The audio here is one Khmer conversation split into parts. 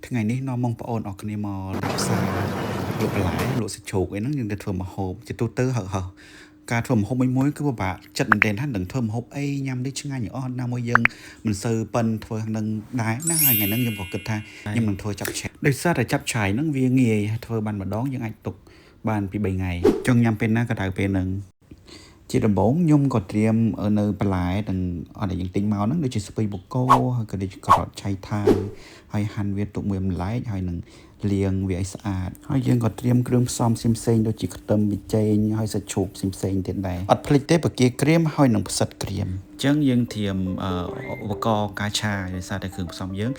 ថ្ងៃនេះនាំបងប្អូនអរគ្នាមកលេខផ្សារលក់បន្លែលក់សាច់ជ្រូកអីហ្នឹងយើងទៅធ្វើម្ហូបជាទូទៅហៅការធ្វើម្ហូបមួយគឺពិបាកចិត្តមែនទែនថានឹងធ្វើម្ហូបអីញ៉ាំនេះឆ្ងាញ់អស់ណាមួយយើងមិនសូវប៉ិនធ្វើហ្នឹងដែរណាហើយថ្ងៃហ្នឹងខ្ញុំក៏គិតថាខ្ញុំនឹងធ្វើចាប់ឆាយដោយសារតែចាប់ឆាយហ្នឹងវាងាយធ្វើបានម្ដងយើងអាចទុកបានពី3ថ្ងៃចង់ញ៉ាំពេលណាក៏ដៅពេលហ្នឹងជាដំបូងខ្ញុំក៏ត្រៀមនៅបន្លែទាំងអត់ដែលយើងទិញមកហ្នឹងដូចជាស្ពៃបូកូហើយក៏ដូចជាការ៉ុតឆៃថាវហើយហាន់វាទុកមួយម្លែកហើយនឹងលាងវាឲ្យស្អាតហើយយើងក៏ត្រៀមគ្រឿងផ្សំផ្សេងៗដូចជាខ្ទឹមប៊ីចេងហើយសាច់ជ្រូកផ្សេងៗទៀតដែរអត់ភ្លេចទេបកាក្រៀមហើយនឹងផ្សិតក្រៀមអញ្ចឹងយើងត្រៀមឧបករណ៍ការឆាដោយសារតែគ្រឿងផ្សំយើង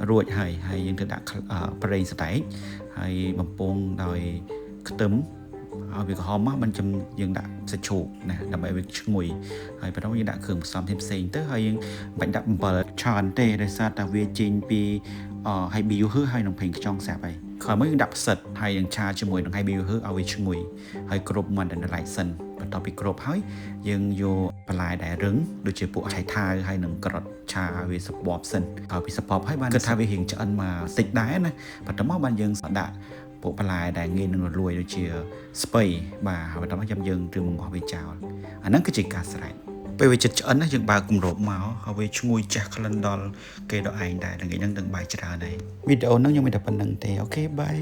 រួចហើយយើងទៅដាក់ប្រេងសណ្តែកហើយបំពងដោយខ្ទឹមឲ្យវាក្រហមមកមិនយើងដាក់សាច់ជ្រូកណាដើម្បីវាឈ្ងុយហើយបន្តមកយើងដាក់គ្រឿងផ្សំផ្សេងទៅហើយយើងបាច់ដាក់អំបិលច្រើនទេដោយសារតែវាចេញពីហើយប៊ីយូហឺហើយនឹងប្រេងខ្យងស្រាប់ហើយក្រោយមកយើងដាក់ផ្សិតហើយនឹងឆាជាមួយនឹងហើយប៊ីយូហឺឲ្យវាឈ្ងុយហើយគ្របមិនដល់ឡៃសិនបន្ទាប់ពីគ្របហើយយើងយកបន្លែដែលរឹងដូចជាពួកឆៃថាវហើយនឹងការ៉ុតឆាឲ្យវាសពបសិនហើយពីសពបហើយបានគិតថាវារៀងឆ្អិនមកតិចដែរណាបន្ទាប់មកបានយើងដាក់ពួកបន្លែដែលងាយនឹងរលួយដូចជាស្ពៃបាទហើយបន្ទាប់មកយើងត្រៀមបង្កប់វាចោលអាហ្នឹងគឺជាការស្រេចពេលវាចិត្តឆ្អិនណាយើងបើកគម្របមកហើយវាឈ្ងុយចាស់ក្លិនដល់គេដល់ឯងដែរថ្ងៃហ្នឹងដឹងបាយច្រើនហើយវីដេអូហ្នឹងខ្ញុំមានតែប៉ុណ្្នឹងទេអូខេបាយ